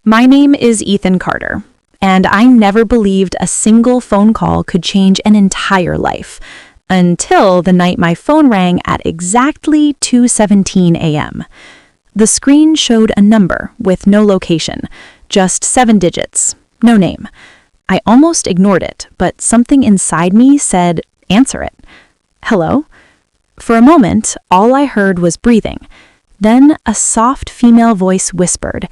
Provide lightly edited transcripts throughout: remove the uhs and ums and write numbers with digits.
My name is Ethan Carter, and I never believed a single phone call could change an entire life until the night my phone rang at exactly 2:17 a.m. The screen showed a number with no location, just 7 digits, no name. I almost ignored it, but something inside me said, "Answer it." "Hello?" For a moment, all I heard was breathing. Then a soft female voice whispered,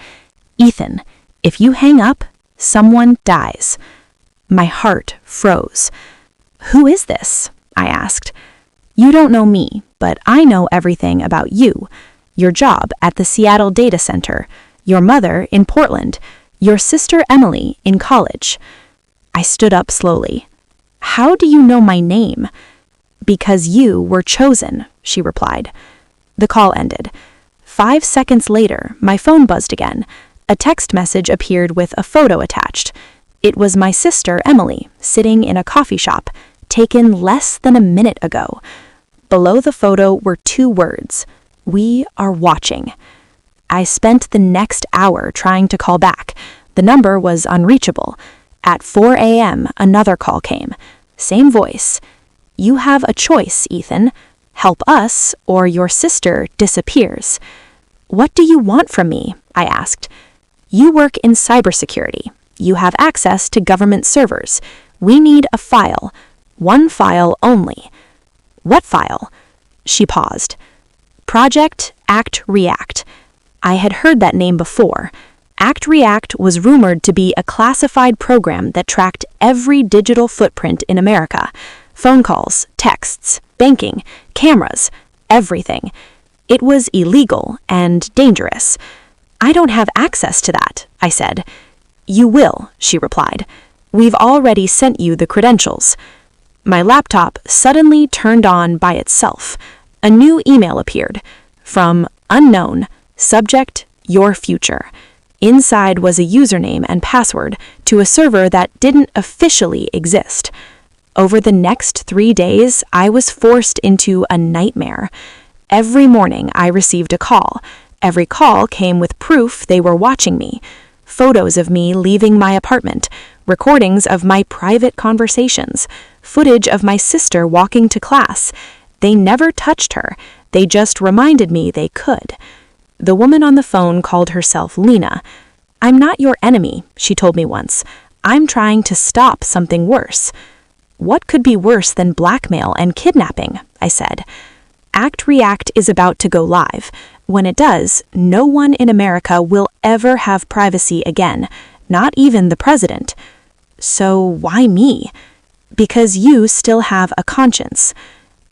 "Ethan, if you hang up, someone dies." My heart froze. "Who is this?" I asked. "You don't know me, but I know everything about you. Your job at the Seattle data center, your mother in Portland, your sister Emily in college." I stood up slowly. "How do you know my name?" "Because you were chosen," she replied. The call ended. 5 seconds later, my phone buzzed again. A text message appeared with a photo attached. It was my sister Emily, sitting in a coffee shop, taken less than a minute ago. Below the photo were 2 words: "We are watching." I spent the next hour trying to call back. The number was unreachable. At 4 a.m., another call came. Same voice. "You have a choice, Ethan. Help us, or your sister disappears." "What do you want from me?" I asked. "You work in cybersecurity. You have access to government servers. We need a file. One file only." "What file?" She paused. "Project Actreact." I had heard that name before. Actreact was rumored to be a classified program that tracked every digital footprint in America. Phone calls, texts, banking, cameras, everything. It was illegal and dangerous. "I don't have access to that," I said. "You will," she replied. "We've already sent you the credentials." My laptop suddenly turned on by itself. A new email appeared. From unknown, subject, your future. Inside was a username and password to a server that didn't officially exist. Over the next 3 days, I was forced into a nightmare. Every morning, I received a call. Every call came with proof they were watching me. Photos of me leaving my apartment, recordings of my private conversations, footage of my sister walking to class. They never touched her. They just reminded me they could. The woman on the phone called herself Lena. "I'm not your enemy," she told me once. "I'm trying to stop something worse." "What could be worse than blackmail and kidnapping?" I said. Actreact is about to go live. When it does, no one in America will ever have privacy again, not even the president. "So why me?" "Because you still have a conscience."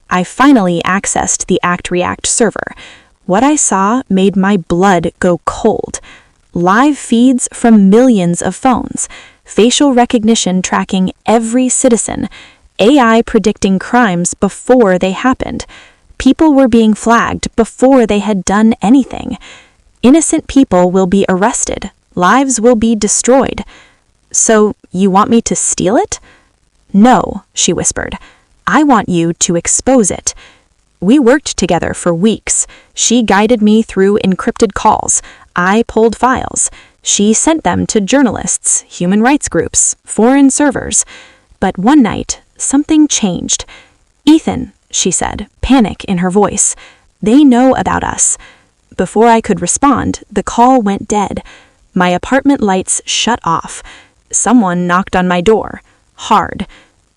I finally accessed the Actreact server. What I saw made my blood go cold. Live feeds from millions of phones, facial recognition tracking every citizen, AI predicting crimes before they happened. People were being flagged before they had done anything. Innocent people will be arrested. Lives will be destroyed. "So you want me to steal it?" "No," she whispered. "I want you to expose it." We worked together for weeks. She guided me through encrypted calls. I pulled files. She sent them to journalists, human rights groups, foreign servers. But one night, something changed. "Ethan," she said, panic in her voice. "They know about us." Before I could respond, the call went dead. My apartment lights shut off. Someone knocked on my door. Hard.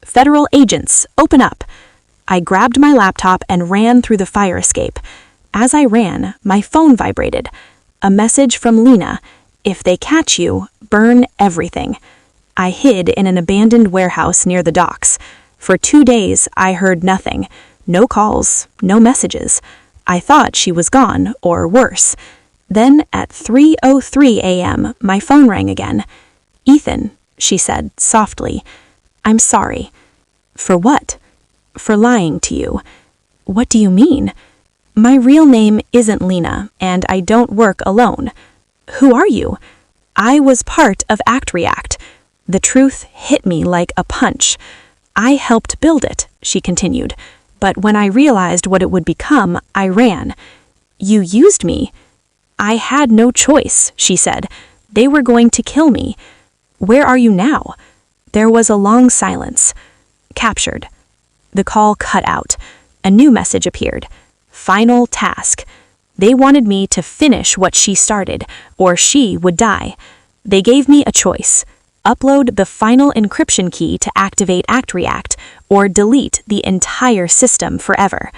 "Federal agents, open up." I grabbed my laptop and ran through the fire escape. As I ran, my phone vibrated. A message from Lena: "If they catch you, burn everything." I hid in an abandoned warehouse near the docks. For 2 days, I heard nothing. No calls, no messages. I thought she was gone, or worse. Then, at 3:03 a.m., my phone rang again. "Ethan," she said softly, "I'm sorry." "For what?" "For lying to you." "What do you mean?" "My real name isn't Lena, and I don't work alone." "Who are you?" "I was part of Actreact." The truth hit me like a punch. "I helped build it," she continued. "But when I realized what it would become, I ran." "You used me." "I had no choice," she said. They were going to kill me. Where are you now? There was a long silence. Captured. The call cut out. A new message appeared. Final task. They wanted me to finish what she started, or she would die. They gave me a choice. Upload the final encryption key to activate Actreact, or delete the entire system forever.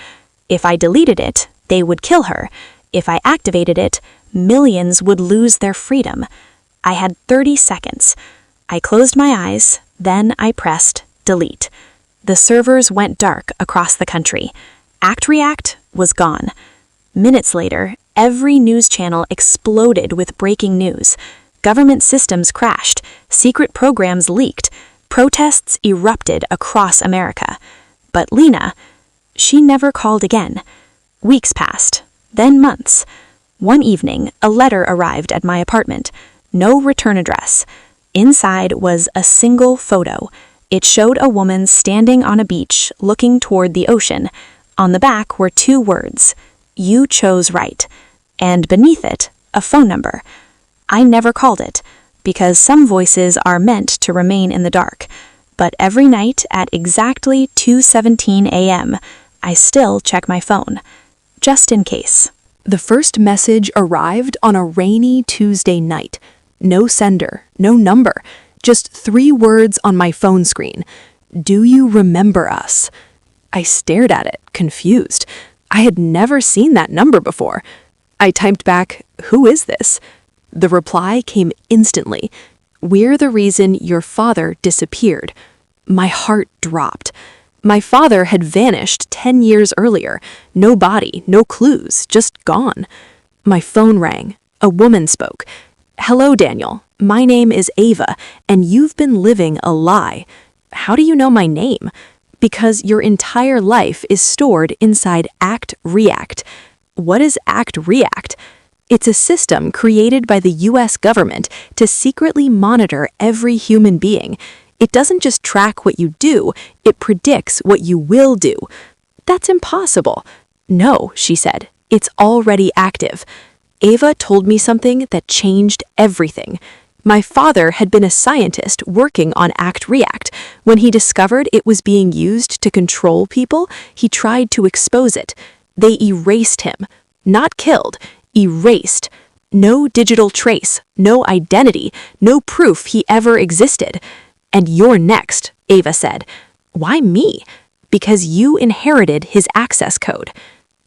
If I deleted it, they would kill her. If I activated it, millions would lose their freedom. I had 30 seconds. I closed my eyes, then I pressed delete. The servers went dark across the country. Actreact was gone. Minutes later, every news channel exploded with breaking news. Government systems crashed, secret programs leaked, protests erupted across America. But Lena, she never called again. Weeks passed, then months. One evening, a letter arrived at my apartment. No return address. Inside was a single photo. It showed a woman standing on a beach, looking toward the ocean. On the back were 2 words, "You chose right," and beneath it, a phone number. I never called it, because some voices are meant to remain in the dark. But every night at exactly 2:17 a.m., I still check my phone, just in case. The first message arrived on a rainy Tuesday night. No sender, no number, just 3 words on my phone screen. "Do you remember us?" I stared at it, confused. I had never seen that number before. I typed back, "Who is this?" The reply came instantly. "We're the reason your father disappeared." My heart dropped. My father had vanished 10 years earlier. No body, no clues, just gone. My phone rang. A woman spoke. "Hello, Daniel. My name is Ava, and you've been living a lie." "How do you know my name?" "Because your entire life is stored inside Actreact." "What is Actreact?" "It's a system created by the US government to secretly monitor every human being. It doesn't just track what you do, it predicts what you will do." "That's impossible." "No," she said, "it's already active." Ava told me something that changed everything. My father had been a scientist working on Actreact. When he discovered it was being used to control people, he tried to expose it. They erased him. Not killed, erased. No digital trace, no identity, no proof he ever existed. "And you're next," Ava said. "Why me?" "Because you inherited his access code."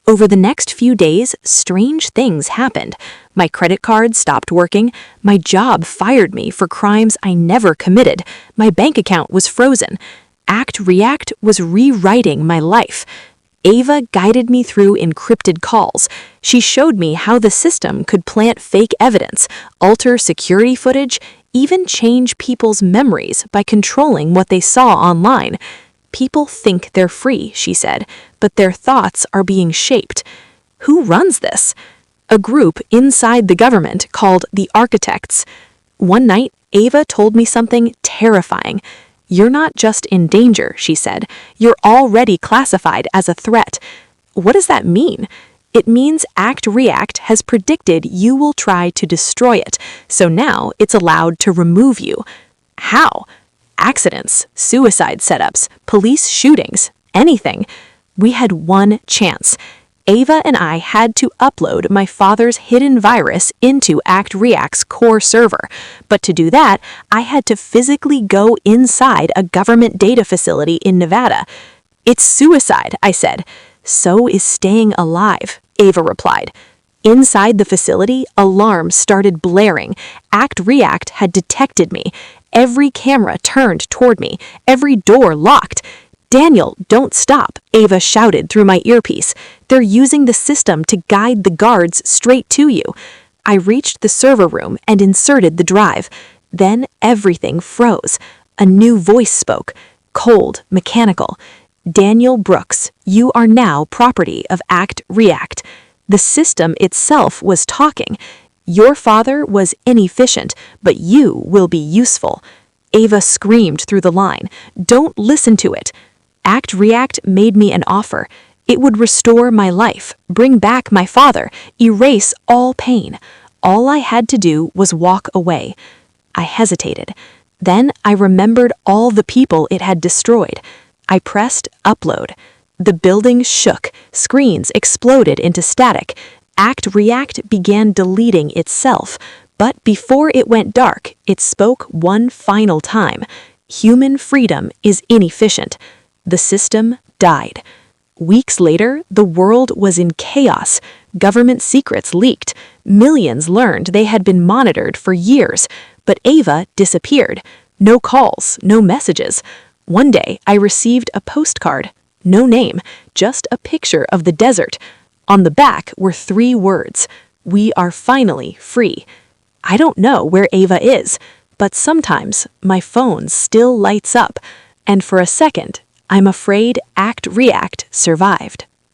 Over the next few days, strange things happened. My credit card stopped working. My job fired me for crimes I never committed. My bank account was frozen. Actreact was rewriting my life. Ava guided me through encrypted calls. She showed me how the system could plant fake evidence, alter security footage, even change people's memories by controlling what they saw online. "People think they're free," she said, "but their thoughts are being shaped." Who runs this? A group inside the government called the Architects. One night, Ava told me something terrifying. "You're not just in danger," she said. "You're already classified as a threat." What does that mean? It means Actreact has predicted you will try to destroy it, so now it's allowed to remove you. How? Accidents, suicide setups, police shootings, anything. We had one chance. Ava and I had to upload my father's hidden virus into Actreact's core server. But to do that, I had to physically go inside a government data facility in Nevada. "It's suicide," I said. "So is staying alive," Ava replied. Inside the facility, alarms started blaring. Actreact had detected me. Every camera turned toward me, every door locked. "Daniel, don't stop," Ava shouted through my earpiece. "They're using the system to guide the guards straight to you." I reached the server room and inserted the drive. Then everything froze. A new voice spoke, cold, mechanical. "Daniel Brooks, you are now property of Actreact." The system itself was talking. "Your father was inefficient, but you will be useful." Ava screamed through the line, "Don't listen to it." Actreact made me an offer. It would restore my life, bring back my father, erase all pain. All I had to do was walk away. I hesitated. Then I remembered all the people it had destroyed. I pressed upload. The building shook, screens exploded into static. Actreact began deleting itself, but before it went dark, it spoke one final time. Human freedom is inefficient. The system died. Weeks later, the world was in chaos. Government secrets leaked. Millions learned they had been monitored for years. But Ava disappeared. No calls, no messages. One day, I received a postcard. No name, just a picture of the desert. On the back were 3 words: "We are finally free." I don't know where Ava is, but sometimes my phone still lights up, and for a second, I'm afraid Actreact survived.